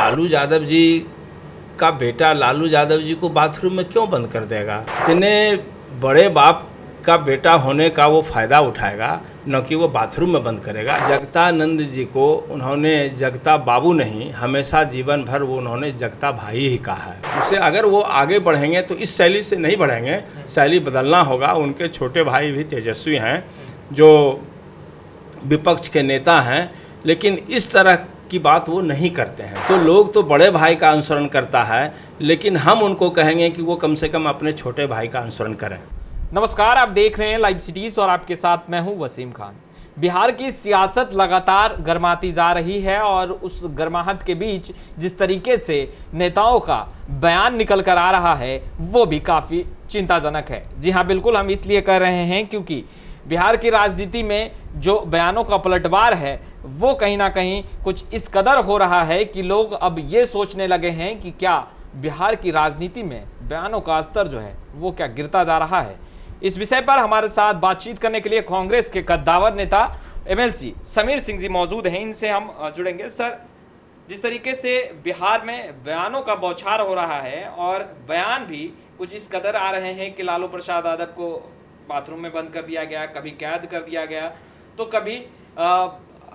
लालू यादव जी का बेटा लालू यादव जी को बाथरूम में क्यों बंद कर देगा? इतने बड़े बाप का बेटा होने का वो फ़ायदा उठाएगा, न कि वो बाथरूम में बंद करेगा। जगतानंद जी को उन्होंने जगता बाबू नहीं, हमेशा जीवन भर वो उन्होंने जगता भाई ही कहा है। उससे अगर वो आगे बढ़ेंगे तो इस शैली से नहीं बढ़ेंगे, शैली बदलना होगा। उनके छोटे भाई भी तेजस्वी हैं जो विपक्ष के नेता हैं, लेकिन इस तरह की बात वो नहीं करते हैं। तो लोग तो बड़े भाई का अनुसरण करता है, लेकिन हम उनको कहेंगे कि वो कम से कम अपने छोटे भाई का अनुसरण करें। नमस्कार, आप देख रहे हैं लाइव सिटीज और आपके साथ मैं हूं वसीम खान। बिहार की सियासत लगातार गर्माती जा रही है और उस गर्माहट के बीच जिस तरीके से नेताओं का बयान निकल कर आ रहा है वो भी काफ़ी चिंताजनक है। जी हाँ, बिल्कुल हम इसलिए कह रहे हैं क्योंकि बिहार की राजनीति में जो बयानों का पलटवार है वो कहीं ना कहीं कुछ इस कदर हो रहा है कि लोग अब ये सोचने लगे हैं कि क्या बिहार की राजनीति में बयानों का स्तर जो है वो क्या गिरता जा रहा है। इस विषय पर हमारे साथ बातचीत करने के लिए कांग्रेस के कद्दावर नेता एमएलसी समीर सिंह जी मौजूद हैं। इनसे हम जुड़ेंगे। सर, जिस तरीके से बिहार में बयानों का बौछार हो रहा है और बयान भी कुछ इस कदर आ रहे हैं कि लालू प्रसाद यादव को बाथरूम में बंद कर दिया गया, कभी कैद कर दिया गया, तो कभी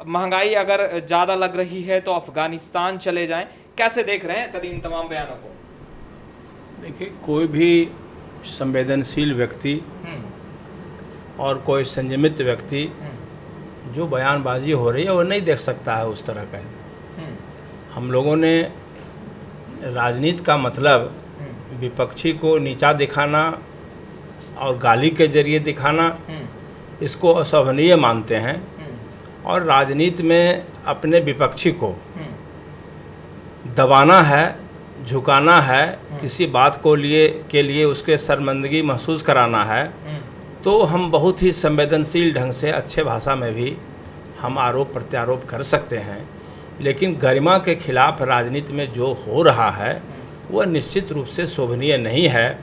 महंगाई अगर ज़्यादा लग रही है तो अफगानिस्तान चले जाएं। कैसे देख रहे हैं सर इन तमाम बयानों को? देखिए, कोई भी संवेदनशील व्यक्ति और कोई संयमित व्यक्ति जो बयानबाजी हो रही है वो नहीं देख सकता है उस तरह का। हम लोगों ने राजनीति का मतलब विपक्षी को नीचा दिखाना और गाली के जरिए दिखाना, इसको अशोभनीय मानते हैं। और राजनीति में अपने विपक्षी को दबाना है, झुकाना है, किसी बात को के लिए उसके शर्मिंदगी महसूस कराना है, तो हम बहुत ही संवेदनशील ढंग से अच्छे भाषा में भी हम आरोप प्रत्यारोप कर सकते हैं। लेकिन गरिमा के खिलाफ राजनीति में जो हो रहा है वह निश्चित रूप से शोभनीय नहीं है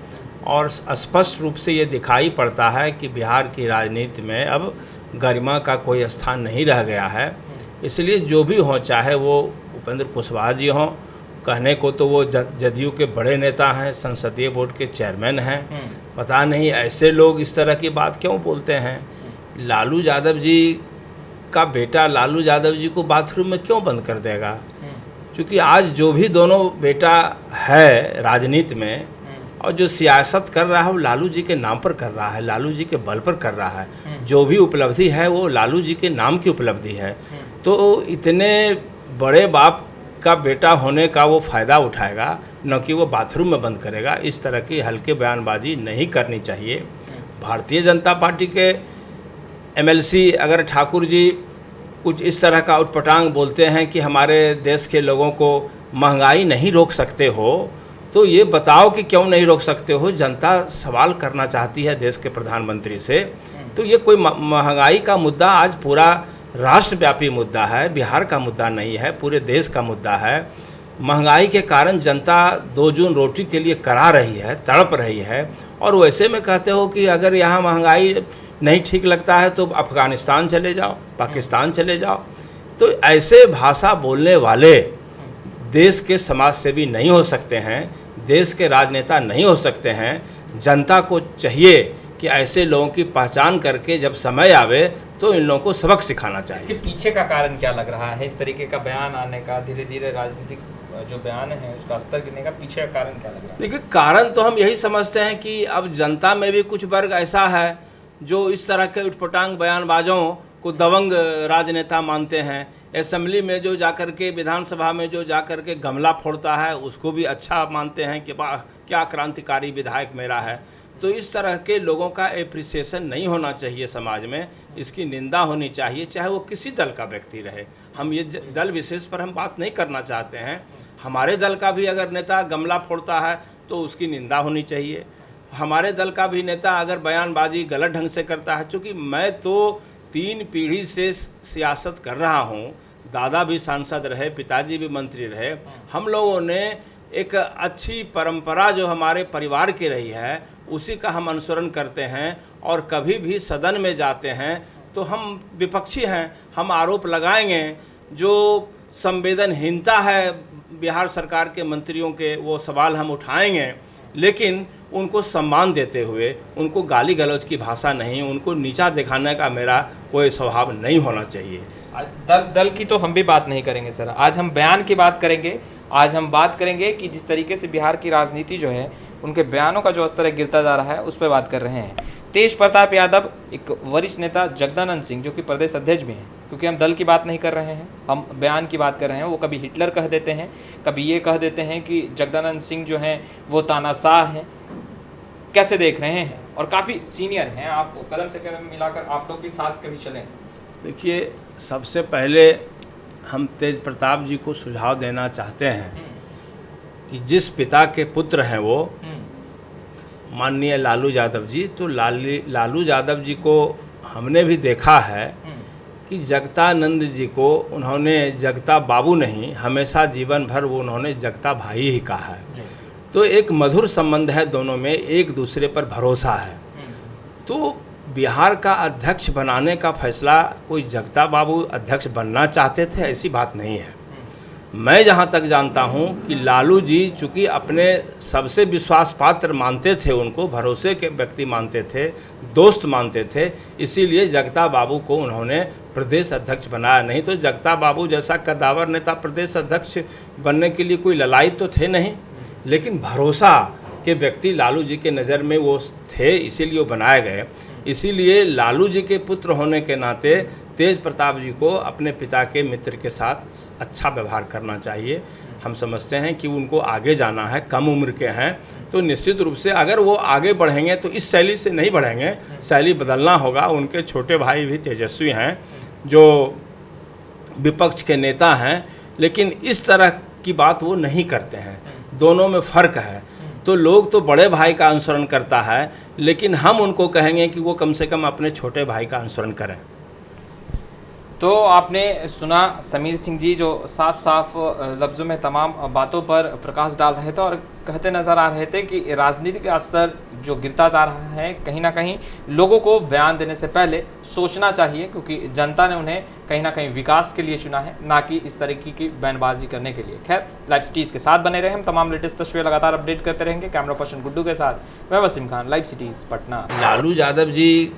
और स्पष्ट रूप से ये दिखाई पड़ता है कि बिहार की राजनीति में अब गरिमा का कोई स्थान नहीं रह गया है। इसलिए जो भी हो, चाहे वो उपेंद्र कुशवाहा जी हों, कहने को तो वो जदयू के बड़े नेता हैं, संसदीय बोर्ड के चेयरमैन हैं, पता नहीं ऐसे लोग इस तरह की बात क्यों बोलते हैं। लालू यादव जी का बेटा लालू यादव जी को बाथरूम में क्यों बंद कर देगा? क्योंकि आज जो भी दोनों बेटा है राजनीति में और जो सियासत कर रहा है वो लालू जी के नाम पर कर रहा है, लालू जी के बल पर कर रहा है। जो भी उपलब्धि है वो लालू जी के नाम की उपलब्धि है। तो इतने बड़े बाप का बेटा होने का वो फ़ायदा उठाएगा, न कि वो बाथरूम में बंद करेगा। इस तरह की हल्के बयानबाजी नहीं करनी चाहिए। भारतीय जनता पार्टी के एमएलसी अगर ठाकुर जी कुछ इस तरह का उटपटांग बोलते हैं कि हमारे देश के लोगों को महंगाई नहीं रोक सकते हो, तो ये बताओ कि क्यों नहीं रोक सकते हो। जनता सवाल करना चाहती है देश के प्रधानमंत्री से। तो ये कोई महंगाई का मुद्दा आज पूरा राष्ट्रव्यापी मुद्दा है, बिहार का मुद्दा नहीं है, पूरे देश का मुद्दा है। महंगाई के कारण जनता 2 जून रोटी के लिए करा रही है, तड़प रही है, और वैसे में कहते हो कि अगर यहाँ महंगाई नहीं ठीक लगता है तो अफगानिस्तान चले जाओ, पाकिस्तान चले जाओ। तो ऐसे भाषा बोलने वाले देश के समाज सेवी नहीं हो सकते हैं, देश के राजनेता नहीं हो सकते हैं। जनता को चाहिए कि ऐसे लोगों की पहचान करके जब समय आवे तो इन लोगों को सबक सिखाना चाहिए। इसके पीछे का कारण क्या लग रहा है? इस तरीके का बयान आने का, धीरे धीरे राजनीतिक जो बयान है उसका स्तर गिरने का पीछे का कारण क्या लग रहा है? देखिए, कारण तो हम यही समझते हैं कि अब जनता में भी कुछ वर्ग ऐसा है जो इस तरह के उटपटांग बयानबाजों को दबंग राजनेता मानते हैं। असेंबली में जो जाकर के, विधानसभा में जो जाकर के गमला फोड़ता है उसको भी अच्छा मानते हैं कि वाह क्या क्रांतिकारी विधायक मेरा है। तो इस तरह के लोगों का एप्रिसिएशन नहीं होना चाहिए समाज में, इसकी निंदा होनी चाहिए, चाहे वो किसी दल का व्यक्ति रहे। हम ये दल विशेष पर हम बात नहीं करना चाहते हैं। हमारे दल का भी अगर नेता गमला फोड़ता है तो उसकी निंदा होनी चाहिए। हमारे दल का भी नेता अगर बयानबाजी गलत ढंग से करता है, चूँकि मैं तो 3 पीढ़ी से सियासत कर रहा हूँ, दादा भी सांसद रहे, पिताजी भी मंत्री रहे। हम लोगों ने एक अच्छी परंपरा जो हमारे परिवार की रही है उसी का हम अनुसरण करते हैं और कभी भी सदन में जाते हैं तो हम विपक्षी हैं, हम आरोप लगाएंगे। जो संवेदनहीनता है बिहार सरकार के मंत्रियों के वो सवाल हम उठाएंगे, लेकिन उनको सम्मान देते हुए, उनको गाली गलौज की भाषा नहीं, उनको नीचा दिखाने का मेरा कोई स्वभाव नहीं होना चाहिए। दल की तो हम भी बात नहीं करेंगे सर, आज हम बयान की बात करेंगे। आज हम बात करेंगे कि जिस तरीके से बिहार की राजनीति जो है, उनके बयानों का जो स्तर है गिरता जा रहा है, उस पर बात कर रहे हैं। तेज प्रताप यादव, एक वरिष्ठ नेता जगदानंद सिंह जो कि प्रदेश अध्यक्ष भी हैं, क्योंकि हम दल की बात नहीं कर रहे हैं, हम बयान की बात कर रहे हैं। वो कभी हिटलर कह देते हैं, कभी ये कह देते हैं कि जगदानंद सिंह जो हैं वो तानाशाह हैं। कैसे देख रहे हैं? और काफ़ी सीनियर हैं, आप कदम से कदम मिलाकर आप लोग भी साथ कभी चलें। देखिए, सबसे पहले हम तेज प्रताप जी को सुझाव देना चाहते हैं कि जिस पिता के पुत्र हैं वो माननीय लालू यादव जी, तो लालू यादव जी को हमने भी देखा है कि जगतानंद जी को उन्होंने जगता बाबू नहीं, हमेशा जीवन भर वो उन्होंने जगता भाई ही कहा है। तो एक मधुर संबंध है दोनों में, एक दूसरे पर भरोसा है। तो बिहार का अध्यक्ष बनाने का फैसला कोई जगता बाबू अध्यक्ष बनना चाहते थे, ऐसी बात नहीं है। मैं जहाँ तक जानता हूँ कि लालू जी चूँकि अपने सबसे विश्वास पात्र मानते थे, उनको भरोसे के व्यक्ति मानते थे, दोस्त मानते थे, इसीलिए जगता बाबू को उन्होंने प्रदेश अध्यक्ष बनाया। नहीं तो जगता बाबू जैसा कद्दावर नेता प्रदेश अध्यक्ष बनने के लिए कोई ललायत तो थे नहीं, लेकिन भरोसा के व्यक्ति लालू जी के नज़र में वो थे, इसीलिए वो बनाए गए। इसीलिए लालू जी के पुत्र होने के नाते तेज प्रताप जी को अपने पिता के मित्र के साथ अच्छा व्यवहार करना चाहिए। हम समझते हैं कि उनको आगे जाना है, कम उम्र के हैं, तो निश्चित रूप से अगर वो आगे बढ़ेंगे तो इस शैली से नहीं बढ़ेंगे, शैली बदलना होगा। उनके छोटे भाई भी तेजस्वी हैं जो विपक्ष के नेता हैं, लेकिन इस तरह की बात वो नहीं करते हैं। दोनों में फ़र्क है। तो लोग तो बड़े भाई का अनुसरण करता है, लेकिन हम उनको कहेंगे कि वो कम से कम अपने छोटे भाई का अनुसरण करें। तो आपने सुना समीर सिंह जी जो साफ साफ लफ्ज़ों में तमाम बातों पर प्रकाश डाल रहे थे और कहते नज़र आ रहे थे कि राजनीति का स्तर जो गिरता जा रहा है, कहीं ना कहीं लोगों को बयान देने से पहले सोचना चाहिए, क्योंकि जनता ने उन्हें कहीं ना कहीं विकास के लिए चुना है, ना कि इस तरीके की बयानबाजी करने के लिए। खैर, लाइव सिटीज़ के साथ बने रहे, हम तमाम लेटेस्ट तस्वीरें लगातार अपडेट करते रहेंगे। कैमरा पर्सन गुड्डू के साथ मैं वसीम खान, लाइव सिटीज़ पटना। लालू यादव जी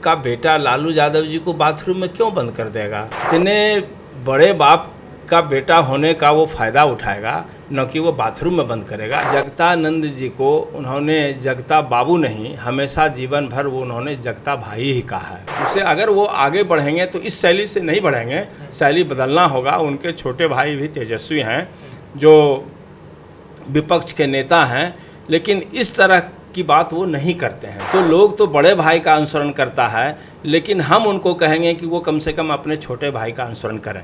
का बेटा लालू यादव जी को बाथरूम में क्यों बंद कर देगा? इतने बड़े बाप का बेटा होने का वो फ़ायदा उठाएगा, न कि वो बाथरूम में बंद करेगा। जगतानंद जी को उन्होंने जगता बाबू नहीं, हमेशा जीवन भर वो उन्होंने जगता भाई ही कहा है। उसे अगर वो आगे बढ़ेंगे तो इस शैली से नहीं बढ़ेंगे, शैली बदलना होगा। उनके छोटे भाई भी तेजस्वी हैं जो विपक्ष के नेता हैं, लेकिन इस तरह की बात वो नहीं करते हैं। तो लोग तो बड़े भाई का अनुसरण करता है, लेकिन हम उनको कहेंगे कि वो कम से कम अपने छोटे भाई का अनुसरण करें।